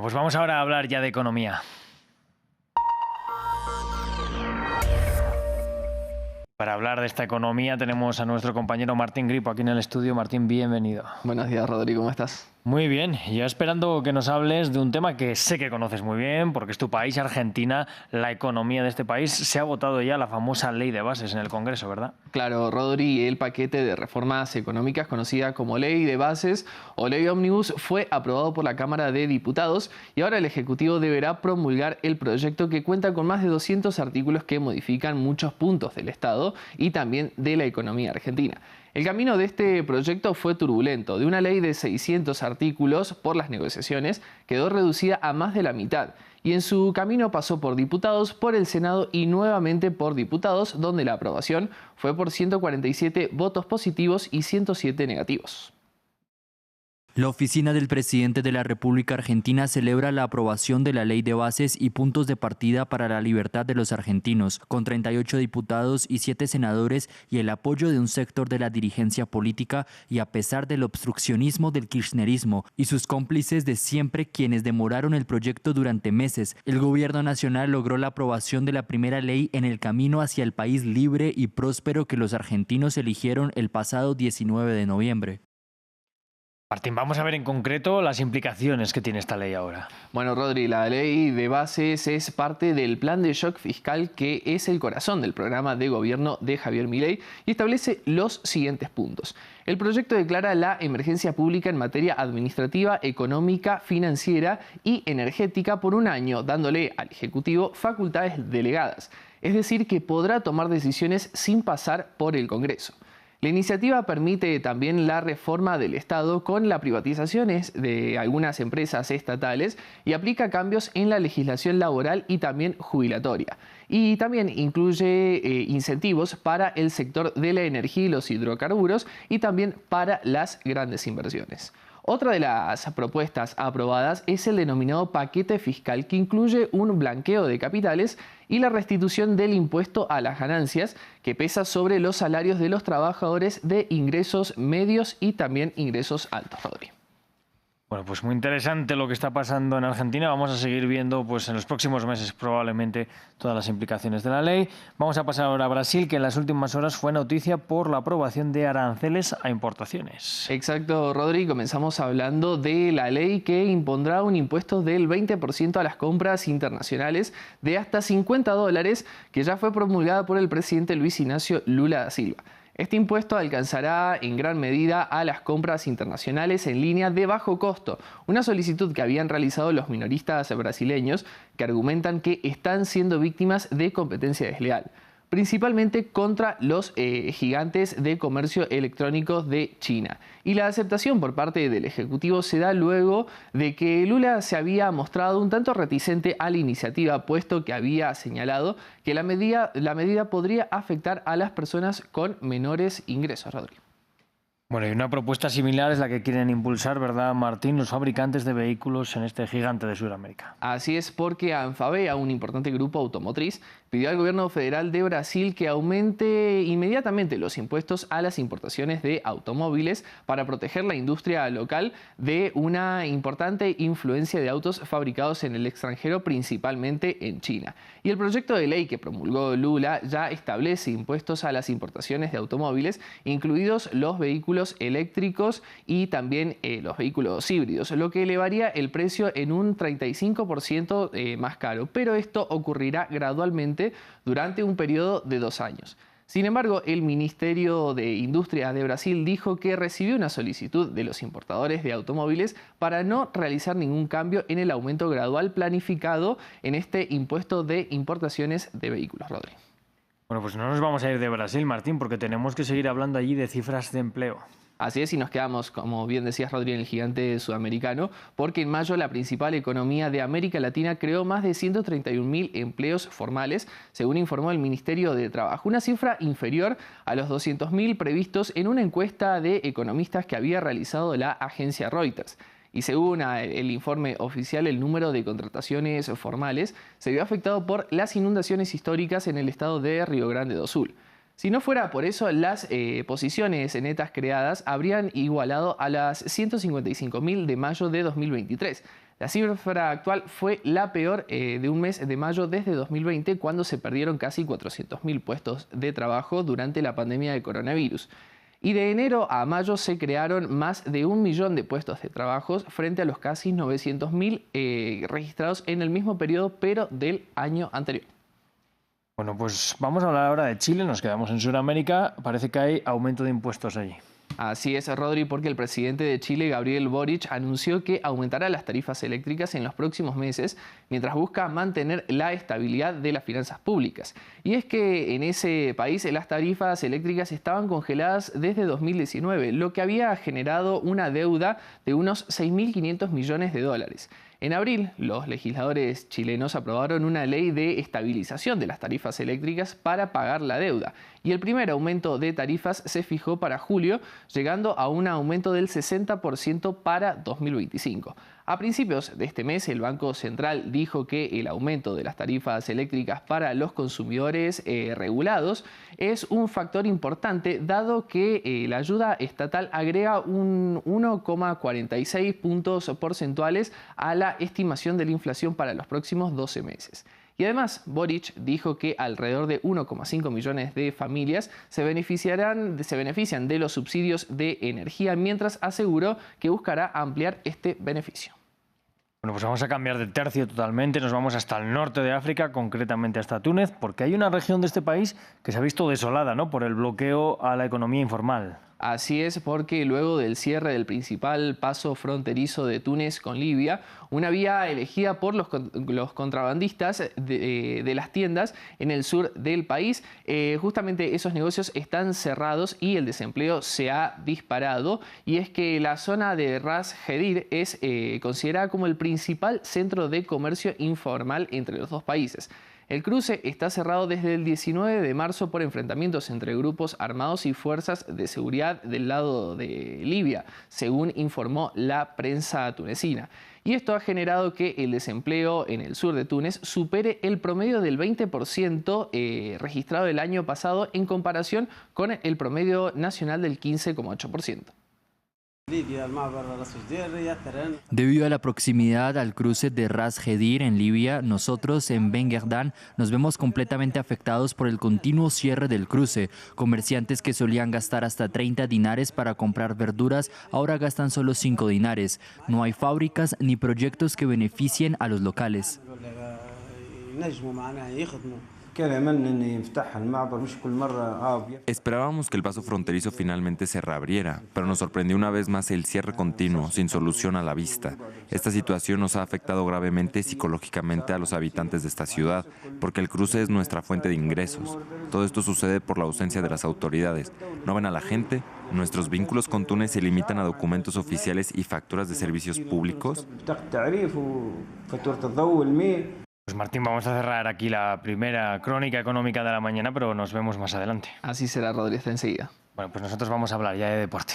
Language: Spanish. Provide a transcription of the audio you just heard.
Pues vamos ahora a hablar ya de economía. Para hablar de esta economía tenemos a nuestro compañero Martín Gripo aquí en el estudio. Martín, bienvenido. Buenos días, Rodrigo, ¿cómo estás? Muy bien, ya esperando que nos hables de un tema que sé que conoces muy bien, porque es tu país, Argentina, la economía de este país. Se ha votado ya la famosa ley de bases en el Congreso, ¿verdad? Claro, Rodri, el paquete de reformas económicas conocida como Ley de Bases o Ley Ómnibus fue aprobado por la Cámara de Diputados y ahora el Ejecutivo deberá promulgar el proyecto que cuenta con más de 200 artículos que modifican muchos puntos del Estado y también de la economía argentina. El camino de este proyecto fue turbulento. De una ley de 600 artículos por las negociaciones, quedó reducida a más de la mitad. Y en su camino pasó por diputados, por el Senado y nuevamente por diputados, donde la aprobación fue por 147 votos positivos y 107 negativos. La oficina del presidente de la República Argentina celebra la aprobación de la Ley de Bases y Puntos de Partida para la Libertad de los Argentinos, con 38 diputados y 7 senadores y el apoyo de un sector de la dirigencia política y a pesar del obstruccionismo del kirchnerismo y sus cómplices de siempre quienes demoraron el proyecto durante meses, el gobierno nacional logró la aprobación de la primera ley en el camino hacia el país libre y próspero que los argentinos eligieron el pasado 19 de noviembre. Martín, vamos a ver en concreto las implicaciones que tiene esta ley ahora. Bueno, Rodri, la ley de bases es parte del plan de shock fiscal que es el corazón del programa de gobierno de Javier Milei y establece los siguientes puntos. El proyecto declara la emergencia pública en materia administrativa, económica, financiera y energética por un año, dándole al Ejecutivo facultades delegadas, es decir, que podrá tomar decisiones sin pasar por el Congreso. La iniciativa permite también la reforma del Estado con las privatizaciones de algunas empresas estatales y aplica cambios en la legislación laboral y también jubilatoria. Y también incluye incentivos para el sector de la energía y los hidrocarburos y también para las grandes inversiones. Otra de las propuestas aprobadas es el denominado paquete fiscal, que incluye un blanqueo de capitales y la restitución del impuesto a las ganancias, que pesa sobre los salarios de los trabajadores de ingresos medios y también ingresos altos, Rodri. Bueno, pues muy interesante lo que está pasando en Argentina. Vamos a seguir viendo pues en los próximos meses probablemente todas las implicaciones de la ley. Vamos a pasar ahora a Brasil, que en las últimas horas fue noticia por la aprobación de aranceles a importaciones. Exacto, Rodri. Comenzamos hablando de la ley que impondrá un impuesto del 20% a las compras internacionales de hasta $50, que ya fue promulgada por el presidente Luis Ignacio Lula da Silva. Este impuesto alcanzará en gran medida a las compras internacionales en línea de bajo costo, una solicitud que habían realizado los minoristas brasileños que argumentan que están siendo víctimas de competencia desleal, principalmente contra los gigantes de comercio electrónico de China. Y la aceptación por parte del Ejecutivo se da luego de que Lula se había mostrado un tanto reticente a la iniciativa, puesto que había señalado que la medida podría afectar a las personas con menores ingresos, Rodrigo. Bueno, y una propuesta similar es la que quieren impulsar, ¿verdad, Martín?, los fabricantes de vehículos en este gigante de Sudamérica. Así es, porque ANFAVEA, un importante grupo automotriz, pidió al gobierno federal de Brasil que aumente inmediatamente los impuestos a las importaciones de automóviles para proteger la industria local de una importante influencia de autos fabricados en el extranjero, principalmente en China. Y el proyecto de ley que promulgó Lula ya establece impuestos a las importaciones de automóviles, incluidos los vehículos eléctricos y también los vehículos híbridos, lo que elevaría el precio en un 35% más caro, pero esto ocurrirá gradualmente durante un periodo de 2 años. Sin embargo, el Ministerio de Industria de Brasil dijo que recibió una solicitud de los importadores de automóviles para no realizar ningún cambio en el aumento gradual planificado en este impuesto de importaciones de vehículos, Rodri. Bueno, pues no nos vamos a ir de Brasil, Martín, porque tenemos que seguir hablando allí de cifras de empleo. Así es, y nos quedamos, como bien decías, Rodri, en el gigante sudamericano, porque en mayo la principal economía de América Latina creó más de 131.000 empleos formales, según informó el Ministerio de Trabajo, una cifra inferior a los 200.000 previstos en una encuesta de economistas que había realizado la agencia Reuters. Y según el informe oficial, el número de contrataciones formales se vio afectado por las inundaciones históricas en el estado de Río Grande do Sul. Si no fuera por eso, las posiciones netas creadas habrían igualado a las 155.000 de mayo de 2023. La cifra actual fue la peor de un mes de mayo desde 2020, cuando se perdieron casi 400.000 puestos de trabajo durante la pandemia de coronavirus. Y de enero a mayo se crearon más de 1 millón de puestos de trabajo frente a los casi 900.000 registrados en el mismo periodo, pero del año anterior. Bueno, pues vamos a hablar ahora de Chile, nos quedamos en Sudamérica, parece que hay aumento de impuestos allí. Así es, Rodri, porque el presidente de Chile, Gabriel Boric, anunció que aumentará las tarifas eléctricas en los próximos meses, mientras busca mantener la estabilidad de las finanzas públicas. Y es que en ese país las tarifas eléctricas estaban congeladas desde 2019, lo que había generado una deuda de unos 6.500 millones de dólares. En abril, los legisladores chilenos aprobaron una ley de estabilización de las tarifas eléctricas para pagar la deuda. Y el primer aumento de tarifas se fijó para julio, llegando a un aumento del 60% para 2025. A principios de este mes, el Banco Central dijo que el aumento de las tarifas eléctricas para los consumidores regulados es un factor importante, dado que la ayuda estatal agrega un 1,46 puntos porcentuales a la estimación de la inflación para los próximos 12 meses. Y además, Boric dijo que alrededor de 1,5 millones de familias se benefician de los subsidios de energía, mientras aseguró que buscará ampliar este beneficio. Bueno, pues vamos a cambiar de tercio totalmente, nos vamos hasta el norte de África, concretamente hasta Túnez, porque hay una región de este país que se ha visto desolada, ¿no?, por el bloqueo a la economía informal. Así es, porque luego del cierre del principal paso fronterizo de Túnez con Libia, una vía elegida por los contrabandistas de las tiendas en el sur del país, justamente esos negocios están cerrados y el desempleo se ha disparado. Y es que la zona de Ras Jdir es considerada como el principal centro de comercio informal entre los dos países. El cruce está cerrado desde el 19 de marzo por enfrentamientos entre grupos armados y fuerzas de seguridad del lado de Libia, según informó la prensa tunecina. Y esto ha generado que el desempleo en el sur de Túnez supere el promedio del 20% registrado el año pasado, en comparación con el promedio nacional del 15,8%. Debido a la proximidad al cruce de Ras Jdir en Libia, nosotros en Ben Guerdán nos vemos completamente afectados por el continuo cierre del cruce. Comerciantes que solían gastar hasta 30 dinares para comprar verduras ahora gastan solo 5 dinares. No hay fábricas ni proyectos que beneficien a los locales. Esperábamos que el paso fronterizo finalmente se reabriera, pero nos sorprendió una vez más el cierre continuo, sin solución a la vista. Esta situación nos ha afectado gravemente psicológicamente a los habitantes de esta ciudad, porque el cruce es nuestra fuente de ingresos. Todo esto sucede por la ausencia de las autoridades. No ven a la gente. Nuestros vínculos con Túnez se limitan a documentos oficiales y facturas de servicios públicos. Pues Martín, vamos a cerrar aquí la primera crónica económica de la mañana, pero nos vemos más adelante. Así será, Rodríguez, enseguida. Bueno, pues nosotros vamos a hablar ya de deportes.